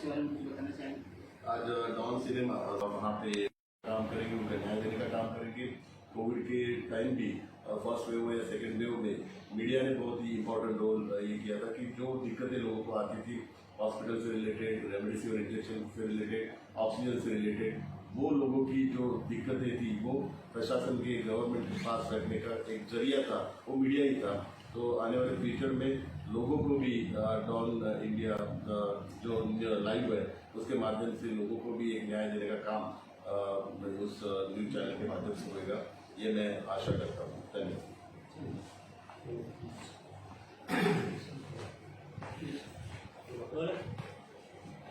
उसके बारे में कुछ बताना चाहेंगे। आज डॉन सिनेमा वहाँ पे काम करेंगे, उनका न्याय देने का काम करेंगे। कोविड के टाइम भी फर्स्ट वेव या सेकेंड वेव में मीडिया ने बहुत ही इंपॉर्टेंट रोल ये किया था कि जो दिक्कतें लोगों को आती थी हॉस्पिटल से रिलेटेड, रेमडेसिविर इंजेक्शन से रिलेटेड, ऑक्सीजन से रिलेटेड, वो लोगों की जो दिक्कतें थी वो प्रशासन के, गवर्नमेंट के पास रखने का एक जरिया था, वो मीडिया ही था। तो आने वाले फ्यूचर में लोगों को भी डॉन इंडिया जो लाइव है उसके माध्यम से लोगों को भी एक न्याय देने का काम उस न्यूज चैनल के माध्यम से होगा, ये मैं आशा करता हूँ। धन्यवाद।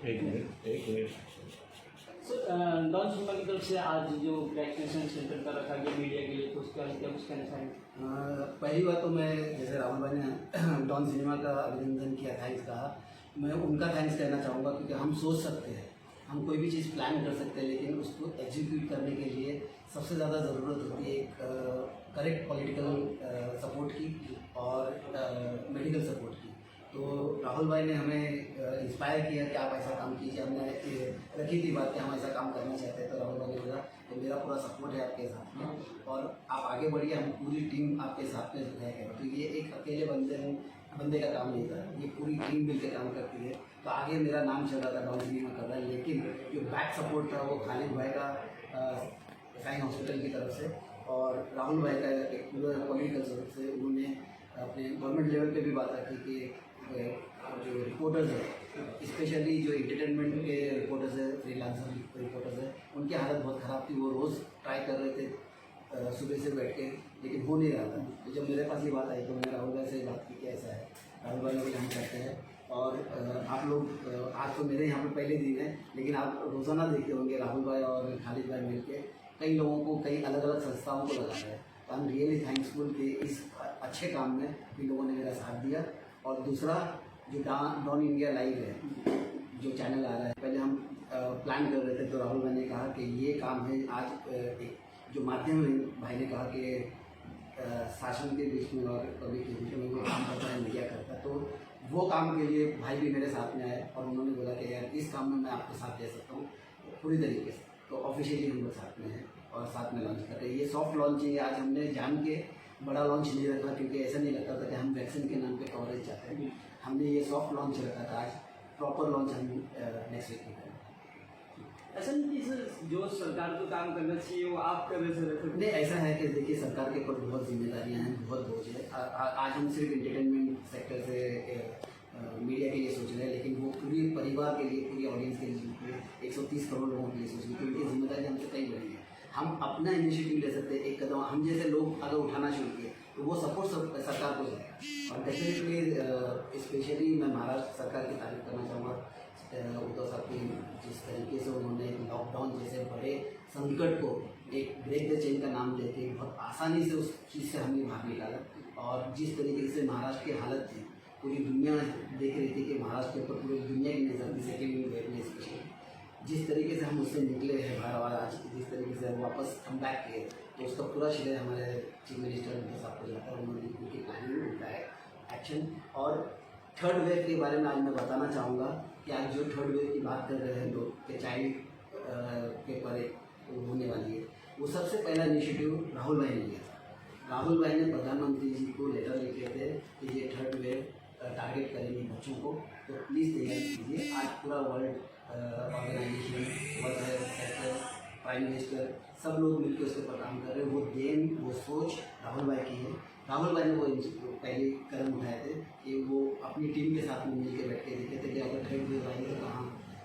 एक मिनट। डॉन सिनेमा की तरफ से आज जो वैक्सीनेशन सेंटर का रखा गया मीडिया के लिए, तो उसका क्या कुछ कहना चाहेंगे। पहली बात तो मैं, जैसे राहुल भाई ने डॉन सिनेमा का अभिनंदन किया, थैंक्स कहा, मैं उनका थैंक्स कहना चाहूँगा, क्योंकि हम सोच सकते हैं, हम कोई भी चीज़ प्लान कर सकते हैं, लेकिन उसको एग्जीक्यूट करने के लिए सबसे ज़्यादा ज़रूरत होती है एक करेक्ट पॉलिटिकल सपोर्ट की और मेडिकल सपोर्ट की। तो राहुल भाई ने हमें इंस्पायर किया कि आप ऐसा काम कीजिए। हमने रखी थी बात कि हम ऐसा काम करना चाहते हैं, तो राहुल भाई ने बोला तो मेरा पूरा सपोर्ट है आपके साथ में और आप आगे बढ़िए, हम पूरी टीम आपके साथ में रहेगा। तो ये एक अकेले बंदे का काम नहीं था, ये पूरी टीम मिलकर काम करती है। तो आगे मेरा नाम चल रहा था, डॉन सिनेमा कर रहा है, लेकिन जो बैक सपोर्ट था वो खालिद भाई का साइन हॉस्पिटल की तरफ से और राहुल भाई का एक पूरा पॉलिटिकल सपोर्ट से। उन्होंने अपने गवर्नमेंट लेवल पे भी बात रखी कि जो रिपोर्टर्स हैं, स्पेशली जो एंटरटेनमेंट के रिपोर्टर्स हैं, फ्रीलांसर रिपोर्टर्स हैं, उनकी हालत बहुत ख़राब थी। वो रोज़ ट्राई कर रहे थे सुबह से बैठ के, लेकिन हो नहीं रहा था। तो जब मेरे पास ये बात आई तो मैंने राहुल भाई से बात की कि ऐसा है। राहुल भाई लोग हम करते हैं और आप लोग आज तो मेरे यहाँ पर पहले दिन है, लेकिन आप रोज़ाना देखते होंगे राहुल भाई और खालिद भाई मिल के कई लोगों को, कई अलग अलग संस्थाओं को लगा है। तो आई एम रियली थैंक्सफुल कि इस अच्छे काम में इन लोगों ने मेरा साथ दिया। और दूसरा जो डॉन इंडिया लाइव है, जो चैनल आ रहा है, पहले हम प्लान कर रहे थे, तो राहुल भाई ने कहा कि ये काम है आज एक जो माध्यम है, भाई ने कहा कि शासन के बीच में और पब्लिक के बीच में वो काम करता है, मीडिया करता है, तो वो काम के लिए भाई भी मेरे साथ में आए और उन्होंने बोला कि यार इस काम में मैं आपके साथ दे सकता हूँ पूरी तरीके से। तो ऑफिशियली हम लोग साथ में हैं और साथ में लॉन्च कर रहे हैं। ये सॉफ्ट लॉन्च है, आज हमने जान के बड़ा लॉन्च नहीं रखा, क्योंकि ऐसा नहीं लगता था कि हम वैक्सीन के नाम पे कवरेज चाहते हैं। हमने ये सॉफ्ट लॉन्च रखा था, आज प्रॉपर लॉन्च हम नेक्स्ट वीक में करेंगे। ऐसा नहीं कि सर जो सरकार को काम करना चाहिए वो आप कर रहे सर। नहीं, ऐसा है कि देखिए सरकार के ऊपर बहुत जिम्मेदारियां हैं, बहुत बोझ है। आज हम सिर्फ एंटरटेनमेंट सेक्टर से मीडिया के लिए सोच रहे हैं, लेकिन वो पूरी परिवार के लिए, पूरी ऑडियंस के लिए, 130 करोड़ लोगों के लिए सोच रहे हैं, क्योंकि जिम्मेदारी हमसे कई बड़ी है। हम अपना इनिशिएटिव ले सकते हैं, एक कदम हम जैसे लोग अगर उठाना शुरू किए तो वो सपोर्ट सरकार को जाएगा। और डेफिनेटली स्पेशली मैं महाराष्ट्र सरकार की तारीफ करना चाहूँगा। उद्धव साहब की जिस तरीके से उन्होंने लॉकडाउन जैसे बड़े संकट को एक ब्रेक द चेन का नाम देके बहुत आसानी से उस चीज़ से हमने बाहर निकाला। और जिस तरीके से महाराष्ट्र की हालत थी, पूरी दुनिया देख रही थी कि महाराष्ट्र के ऊपर पूरी दुनिया की नज़र थी, सेकेंड वेव में स्पेशली, जिस तरीके से हम उससे निकले हैं बाहर और आज जिस तरीके से हम वापस कम बैक किए, तो उसका पूरा श्रेय हमारे चीफ मिनिस्टर साहब को जाता है। उन्होंने उनकी प्लानिंग, उनका एक्शन। और थर्ड वेव के बारे में आज मैं बताना चाहूँगा कि आज जो थर्ड वेव की बात कर रहे हैं लोग कि चाइल्ड के पर होने वाली है, वो सबसे पहला इनिशिएटिव राहुल भाई ने लिया था। राहुल भाई ने प्रधानमंत्री जी को लेटर लिखे थे कि ये थर्ड वेव टारगेट करेंगे बच्चों को, तो प्लीज़ तैयारी कीजिए। आज पूरा world organisation, world health sector, prime minister, सब लोग मिलकर उसके ऊपर काम कर रहे हैं। वो देन, वो सोच राहुल भाई की है। राहुल भाई ने वो पहले कदम उठाए थे कि वो अपनी टीम के साथ में मिलकर बैठ के देखे थे कि अगर थर्ड वेव आएंगे तो कहाँ,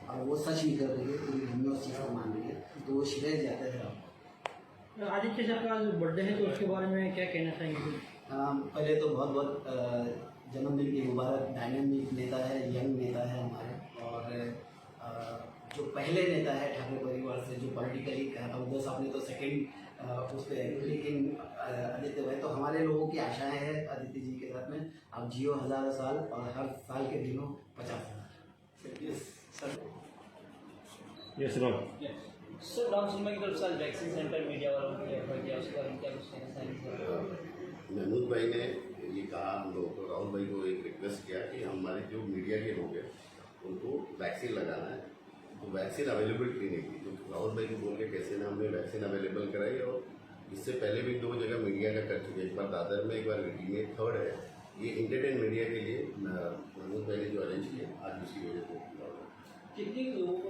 और वो सच नहीं कर रही है, पूरी दुनिया उस चीज़ को मान रही है, तो वो श्रेय जाता है राहुल। आदित्य सर का बर्थडे है, तो उसके बारे में क्या कहना चाहेंगे। पहले तो बहुत बहुत जन्मदिन की मुबारक। डायनामिक नेता है, यंग नेता है हमारे, और जो पहले नेता है ठाकरे परिवार से जो पॉलिटिकली कहा था, उद्धव साहब ने तो सेकंड उस पर, लेकिन आदित्य भाई तो हमारे लोगों की आशाएं हैं आदित्य जी के साथ में। आप जियो 1000 साल और हर साल के दिनों 50,000। Yes role sir, Don cinema की तरफ से वैक्सीन सेंटर मीडिया वालों के लिए रखा गया, उसके बारे में क्या कुछ कहना चाहेंगे। महमूद भाई ने ये कहा हम लोग, तो राहुल भाई को एक रिक्वेस्ट किया कि हमारे जो मीडिया के लोग हैं उनको वैक्सीन लगाना है। तो वैक्सीन अवेलेबिलिटी नहीं थी, तो राहुल भाई को बोल के कैसे ना हमने वैक्सीन अवेलेबल कराई। और इससे पहले भी 2 जगह मीडिया का कर चुके, एक बार दादर में, एक बार रीटी में। थर्ड है ये एंटरटेन मीडिया के लिए महमूद भाई ने जो अरेंज किया, आज उसकी वजह से कितने लोगों को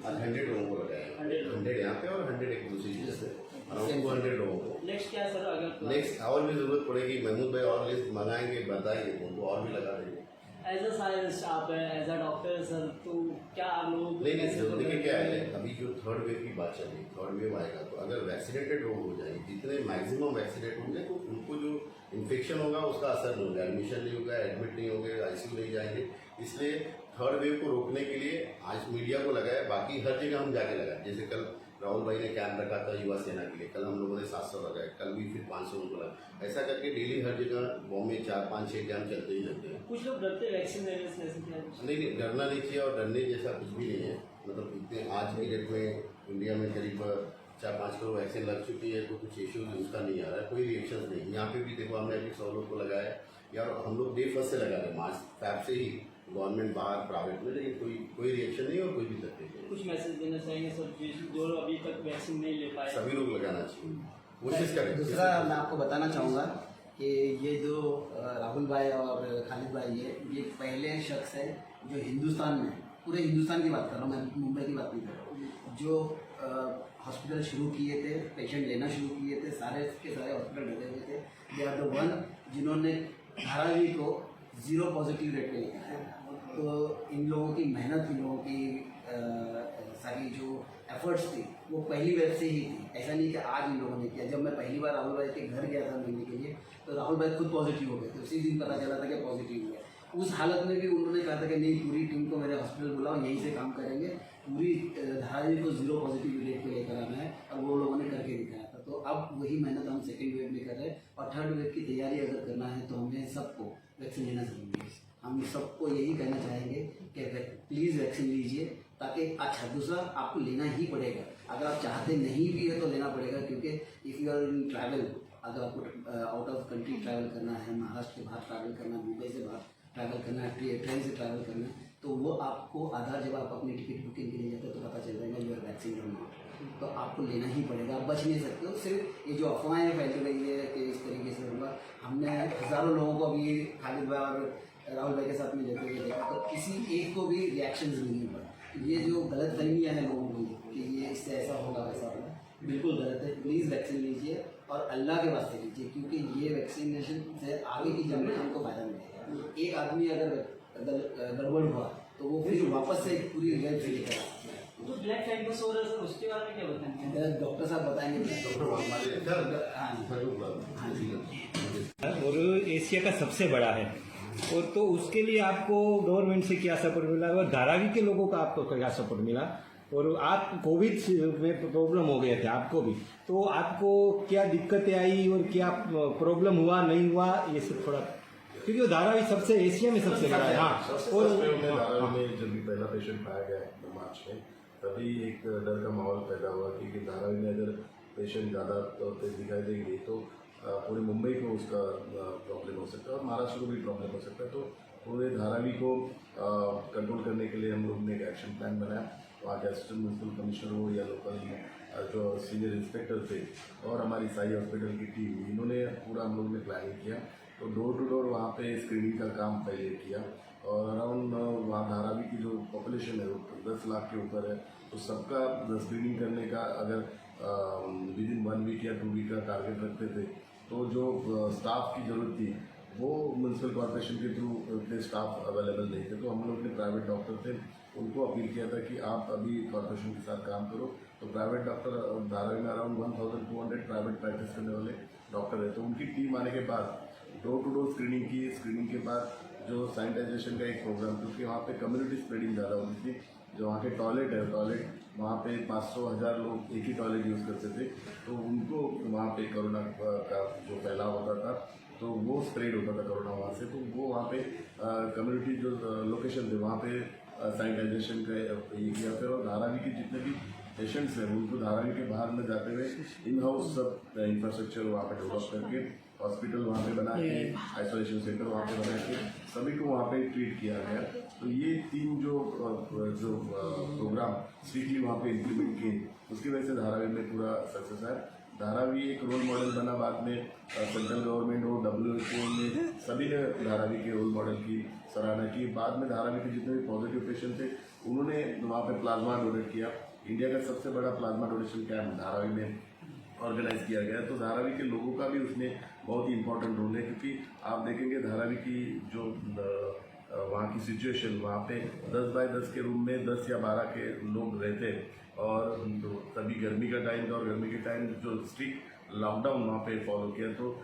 आज 100 लोगों को लगाया, 100 यहाँ पे और 100 एक दूसरी चीज़ से, अराउंड 200 लोगों को। नेक्स्ट क्या सर अगर नेक्स्ट और भी जरूरत पड़ेगी, महमूद भाई और लिस्ट मंगाएंगे, बताइए तो उनको और भी लगा देंगे। एज अ साइंस आप है, एज अ डॉक्टर सर, तो क्या आप लोगों को नहीं, देखिए क्या है, अभी जो थर्ड वेव की बात चल रही, थर्ड वेव आएगा तो अगर वैक्सीनेटेड लोग हो जाए, जितने मैक्सिमम वैक्सीनेट होंगे तो उनको जो इन्फेक्शन होगा उसका असर नहीं होगा, एडमिशन नहीं होगा, एडमिट नहीं होंगे, आईसीयू नहीं जाएंगे। इसलिए थर्ड वेव को रोकने के लिए आज मीडिया को लगाया, बाकी हर जगह हम जाके लगाए। जैसे कल राहुल भाई ने कैंप रखा था युवा सेना के लिए, कल हम लोगों ने 700 लगाए, कल भी फिर 500 उनको लगाए। ऐसा करके डेली हर जगह बॉम्बे 4, 5, 6 कैंप चलते ही रहते हैं। कुछ लोग डरते वैक्सीन लेने से, ऐसे क्या है? नहीं, डरना नहीं चाहिए और डरने जैसा कुछ भी नहीं है। मतलब इतने आज की डेट में इंडिया में करीब 4-5 करोड़ वैक्सीन लग चुकी है, तो कुछ इश्यूज उसका नहीं आ रहा है, कोई रिएक्शन नहीं। यहाँ पे भी देखो हमने अभी 100 लोग को लगाया यार, हम लोग डे फर्स्ट से लगा रहे हैं, मार्च फैब से ही, गवर्नमेंट बाहर प्राइवेट में, लेकिन कोई रिएक्शन नहीं और कोई भी तकलीफ नहीं। कुछ मैसेज देना चाहेंगे सब जो लोग अभी तक वैक्सीन नहीं ले पाए? सभी लोग लगाना चाहिए, कोशिश करें। दूसरा मैं आपको बताना चाहूँगा कि ये जो राहुल भाई और खालिद भाई ये पहले शख्स है जो हिंदुस्तान में, पूरे हिंदुस्तान की बात कर रहा हूँ मैं, मुंबई की बात नहीं कर रहा हूँ, जो हॉस्पिटल शुरू किए थे, पेशेंट लेना शुरू किए थे, सारे के सारे हॉस्पिटल लगे हुए थे। दे आर द वन जिन्होंने धारावी को 0 पॉजिटिव रेट पे लिखा है। तो इन लोगों की मेहनत, इन लोगों की सारी जो एफर्ट्स थी वो पहली वेब से ही थी, ऐसा नहीं कि आज इन लोगों ने किया। जब मैं पहली बार राहुल भाई के घर गया था मिलने के लिए, तो राहुल भाई खुद पॉजिटिव हो गए थे, उसी दिन पता चला था कि पॉजिटिव हुआ। उस हालत में भी उन्होंने कहा था कि नहीं, पूरी टीम को मेरे हॉस्पिटल बुलाओ, यहीं से काम करेंगे, पूरी धारावी को 0 पॉजिटिव रेट पे लेकर आना है, और वो लोगों ने करके दिखाया था। तो अब वही मेहनत हम सेकेंड वेव में कर रहे हैं, और थर्ड वेव की तैयारी अगर करना है तो हमें सबको वैक्सीन लेना जरूरी है। हम सबको यही कहना चाहेंगे कि प्लीज़ वैक्सीन लीजिए, ताकि अच्छा दूसरा आपको लेना ही पड़ेगा, अगर आप चाहते नहीं भी है तो लेना पड़ेगा, क्योंकि if you are in travel, अगर आपको आउट ऑफ कंट्री ट्रैवल करना है, महाराष्ट्र के बाहर ट्रैवल करना है, मुंबई से बाहर ट्रैवल करना है, ट्रेन से ट्रैवल करना है, तो वो आपको आधार जब आप अपनी टिकट बुकिंग के लिए जाते हो तो पता चल जाएगा यू आर वैक्सीन और नॉट, तो आपको लेना ही पड़ेगा, आप बच नहीं सकते हो। सिर्फ ये जो अफवाहें फैल रही है कि इस तरीके से होगा, हमने हज़ारों लोगों को अभी खालिद भाई और राहुल भाई के साथ में लेते हुए देखा, तो किसी एक को भी रिएक्शन नहीं पड़ा। ये जो गलत फहमियाँ हैं लोगों को कि ये इससे ऐसा होगा वैसा होगा, बिल्कुल गलत है। प्लीज़ वैक्सीन लीजिए और अल्लाह के वास्ते लीजिए, क्योंकि ये वैक्सीनेशन से आगे की जनरेशन को फायदा मिलेगा। एक आदमी अगर गड़बड़ हुआ तो वो फिर वापस से पूरी रिजल्ट फिर लेकर आता है। तो ब्लैक फंगस हो रहा है सर, उसके बारे में क्या बताएंगे? डॉक्टर साहब बताएंगे। हाँ जी। और एशिया का सबसे बड़ा है, और तो उसके लिए आपको गवर्नमेंट से क्या सपोर्ट मिला, और धारावी के लोगों का आपको क्या सपोर्ट मिला, और आप कोविड में प्रॉब्लम हो गए थे आपको भी, तो आपको क्या दिक्कतें आई और क्या प्रॉब्लम हुआ नहीं हुआ, ये सब थोड़ा, क्योंकि धारावी सबसे एशिया में सबसे बड़ा है। हाँ, और धारावी में जब भी पहला पेशेंट पाया गया मार्च में, तभी एक डर का माहौल पैदा हुआ कि धारावी में अगर पेशेंट ज़्यादा तौर पर दिखाई देंगे तो पूरे मुंबई को उसका प्रॉब्लम हो सकता है और महाराष्ट्र को भी प्रॉब्लम हो सकता है। तो पूरे धारावी को कंट्रोल करने के लिए हम लोग ने एक एक्शन प्लान बनाया। वहाँ के असिस्टेंट म्यूनसिपल कमिश्नर हो या लोकल जो सीनियर इंस्पेक्टर थे और हमारी साई हॉस्पिटल की टीम, इन्होंने पूरा हम लोग ने प्लानिंग किया। तो डोर टू डोर वहाँ पे स्क्रीनिंग का काम पहले किया, और अराउंड वहाँ धारावी की जो पॉपुलेशन है वो 10 लाख के ऊपर है, तो सबका स्क्रीनिंग करने का अगर विद इन 1 वीक या 2 वीक का टारगेट रखते थे, तो जो स्टाफ की ज़रूरत थी वो म्यूनसिपल कॉर्पोरेशन के थ्रू उतने स्टाफ अवेलेबल नहीं थे। तो हम लोग ने प्राइवेट डॉक्टर थे उनको अपील किया था कि आप अभी कॉर्पोरेशन के साथ काम करो। तो प्राइवेट डॉक्टर धारावी में अराउंड 1200 प्राइवेट प्रैक्टिस करने वाले डॉक्टर है। तो उनकी टीम आने के बाद डोर टू डोर स्क्रीनिंग की। स्क्रीनिंग के बाद जो सैनिटाइजेशन का एक प्रोग्राम, क्योंकि वहाँ पे कम्युनिटी स्प्रेडिंग ज़्यादा होती थी। जो वहाँ के टॉयलेट है, टॉयलेट वहाँ पे 500,000 लोग एक ही टॉयलेट यूज़ करते थे, तो उनको वहाँ पे कोरोना का जो फैलाव होता था तो वो स्प्रेड होता था कोरोना वहाँ से। तो वो वहाँ पे कम्युनिटी जो लोकेशन थे वहाँ पे सैनिटाइजेशन का ये किया। फिर और धारावी के जितने भी पेशेंट्स हैं उनको धारावी के बाहर न जाते हुए इन हाउस सब इंफ्रास्ट्रक्चर वहाँ पे डेवलप करके हॉस्पिटल वहाँ पे बना के, आइसोलेशन सेंटर वहाँ पे बना के सभी को वहाँ पे ट्रीट किया गया। तो ये 3 जो प्रोग्राम स्ट्रिक्टली वहाँ पे इम्प्लीमेंट किए, उसकी वजह से धारावी में पूरा सक्सेस है। धारावी एक रोल मॉडल बना, बाद में सेंट्रल गवर्नमेंट हो, WHO ने सभी ने धारावी के रोल मॉडल की सराहना की। बाद में धारावी के जितने भी पॉजिटिव पेशेंट थे उन्होंने वहाँ पे प्लाज्मा डोनेट किया। इंडिया का सबसे बड़ा प्लाज्मा डोनेशन कैंप धारावी में ऑर्गेनाइज किया गया। तो धारावी के लोगों का भी उसमें बहुत ही इंपॉर्टेंट रोल है, क्योंकि आप देखेंगे धारावी की जो वहाँ की सिचुएशन, वहाँ पे 10 बाय 10 के रूम में 10 या 12 के लोग रहते, और तभी गर्मी का टाइम था और गर्मी के टाइम जो स्ट्रिक्ट लॉकडाउन वहाँ पे फॉलो किया। तो